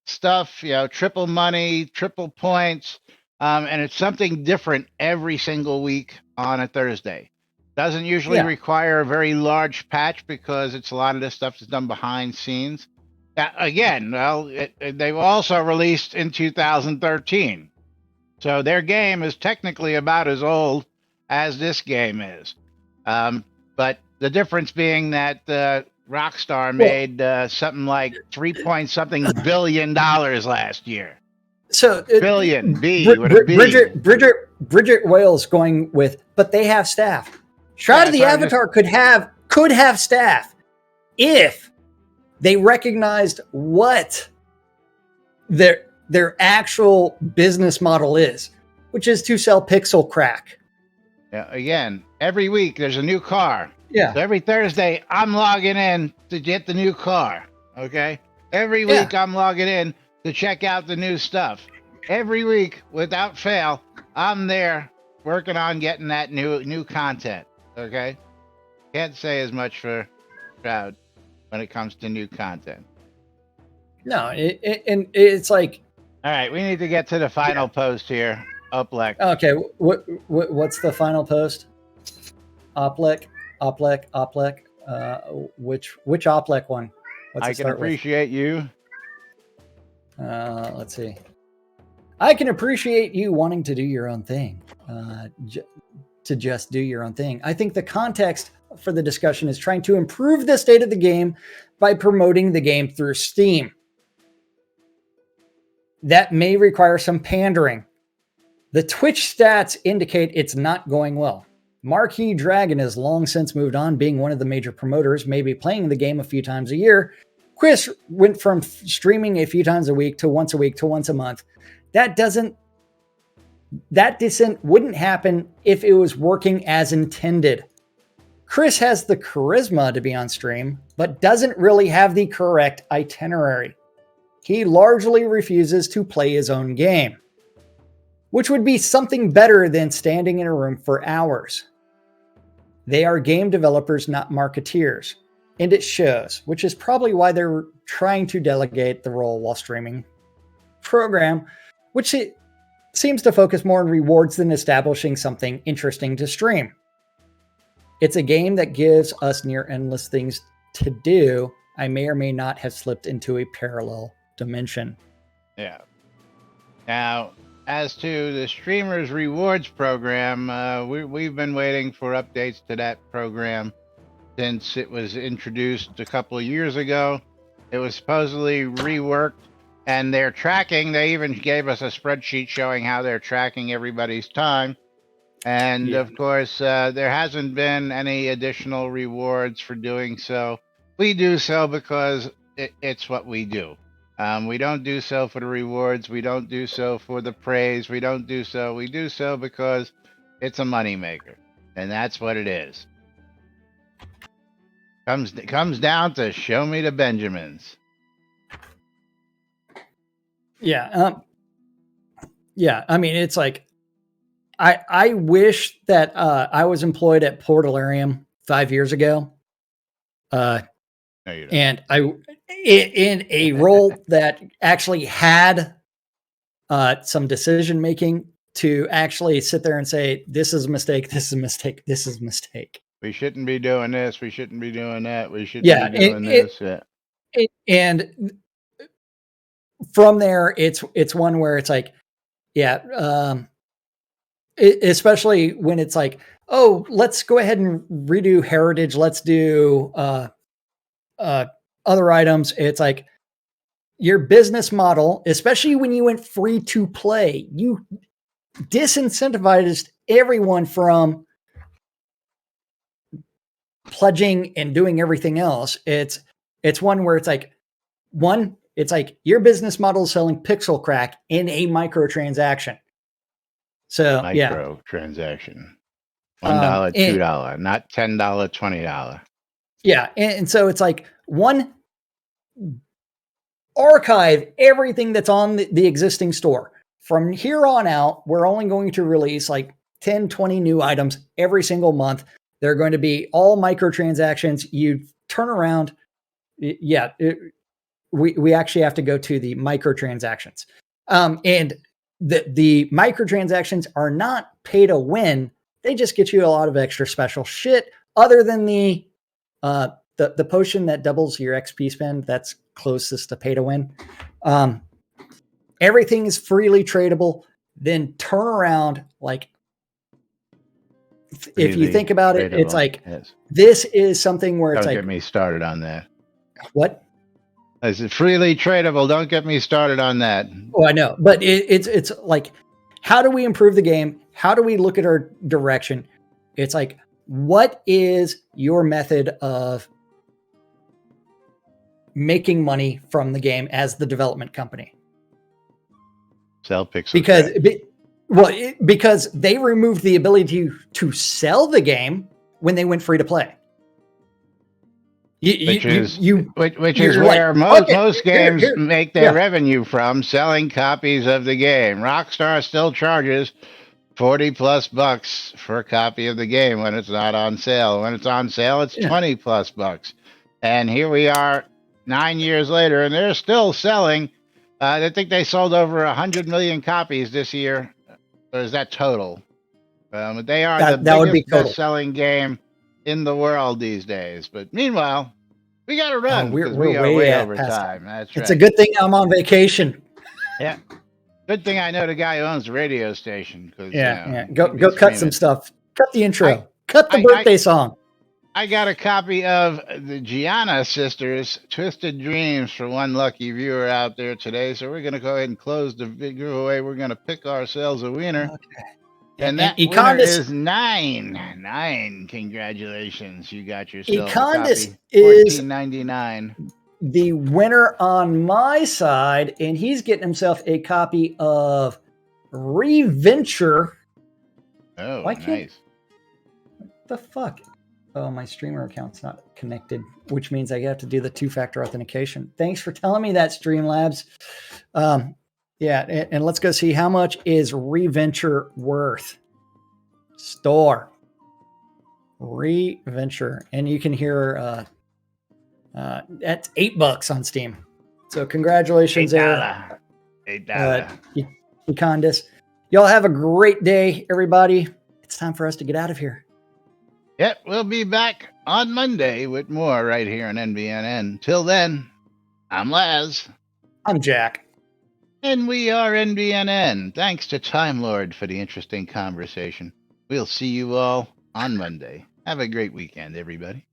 stuff. Triple money, triple points, and it's something different every single week on a Thursday. Doesn't usually require a very large patch because it's a lot of this stuff is done behind scenes. Again, they've also released in 2013, so their game is technically about as old as this game is. But the difference being that Rockstar made something like $3 billion last year. So billion, with a B. Bridget Wales going with, but they have staff. Shroud of the Avatar could have staff if they recognized what their actual business model is, which is to sell pixel crack. Again, every week there's a new car. Yeah. So every Thursday I'm logging in to get the new car. Okay. Every week I'm logging in to check out the new stuff. Every week, without fail, I'm there working on getting that new content. Okay. Can't say as much for Shroud when it comes to new content. No, and it's like. All right, we need to get to the final post here. Uplek. Okay, what's the final post? Oplek. Which Oplek one? What's I it can start with? appreciate you. Let's see. I can appreciate you wanting to do your own thing. To just do your own thing. I think the context for the discussion is trying to improve the state of the game by promoting the game through Steam. That may require some pandering. The Twitch stats indicate it's not going well. Marquee Dragon has long since moved on, being one of the major promoters, maybe playing the game a few times a year. Chris went from streaming a few times a week to once a month. That descent wouldn't happen if it was working as intended. Chris has the charisma to be on stream, but doesn't really have the correct itinerary. He largely refuses to play his own game, which would be something better than standing in a room for hours. They are game developers, not marketeers, and it shows, which is probably why they're trying to delegate the role while streaming program, which it seems to focus more on rewards than establishing something interesting to stream. It's a game that gives us near endless things to do. I may or may not have slipped into a parallel dimension. Yeah. Now, as to the streamers rewards program, we've been waiting for updates to that program since it was introduced a couple of years ago. It was supposedly reworked, and they're tracking. They even gave us a spreadsheet showing how they're tracking everybody's time. And of course, there hasn't been any additional rewards for doing so. We do so because it's what we do. We don't do so for the rewards. We don't do so for the praise. We don't do so. We do so because it's a moneymaker, and that's what it is. Comes down to show me the Benjamins. Yeah. Yeah. I mean, it's like, I wish that I was employed at Portalarium 5 years ago. No, you don't. And in a role that actually had some decision making to actually sit there and say, this is a mistake, this is a mistake, this is a mistake. We shouldn't be doing this. We shouldn't be doing that. We shouldn't be doing this. And from there, it's one where it's like, especially when it's like, oh, let's go ahead and redo Heritage. Let's do other items. It's like your business model, especially when you went free to play, you disincentivized everyone from pledging and doing everything else. It's one where it's like, your business model is selling pixel crack in a microtransaction. So transaction, $1, $2, not $10, $20. Yeah, and so it's like, one, archive everything that's on the existing store. From here on out, we're only going to release like 10, 20 new items every single month. They're going to be all microtransactions. You turn around. We actually have to go to the microtransactions. And the microtransactions are not pay to win. They just get you a lot of extra special shit other than the potion that doubles your XP spend. That's closest to pay to win. Everything is freely tradable. Then turn around, like, if you think about it, it's like, this is something where it's like, don't get me started on that. What? Is it freely tradable? Don't get me started on that. Oh, I know, but it's like, how do we improve the game? How do we look at our direction? It's like, what is your method of making money from the game as the development company? Sell pixel because they removed the ability to sell the game when they went free to play. Which is where most games make their revenue from, selling copies of the game. Rockstar still charges $40+ for a copy of the game when it's not on sale. When it's on sale, it's $20+. And here we are 9 years later, and they're still selling. I think they sold over 100 million copies this year Or is that total? They are the That would be biggest total. best-selling game in the world these days. But meanwhile, we got to run We're because we are way way at over past time. That's It's a right. good thing I'm on vacation. Yeah. Good thing I know the guy who owns the radio station. Cause, Yeah. he'd Go be cut some screaming. stuff. Cut the intro. Cut the I- birthday song. I got a copy of the Gianna Sisters' Twisted Dreams for one lucky viewer out there today. So we're going to go ahead and close the giveaway. We're going to pick ourselves a winner. Okay. And that winner is 9. Congratulations. You got yourself a Econdis copy. is $14.99. the winner on my side, and he's getting himself a copy of Reventure. Oh, Why can't- nice. What the fuck? Oh, my streamer account's not connected, which means I have to do the 2-factor authentication. Thanks for telling me that, Streamlabs. Yeah, and let's go see how much is Reventure worth. Store. Reventure. And you can hear that's $8 on Steam. So congratulations there. $8. Econdis. Y'all have a great day, everybody. It's time for us to get out of here. Yep, we'll be back on Monday with more right here on NBNN. Till then, I'm Laz. I'm Jack. And we are NBNN. Thanks to Time Lord for the interesting conversation. We'll see you all on Monday. Have a great weekend, everybody.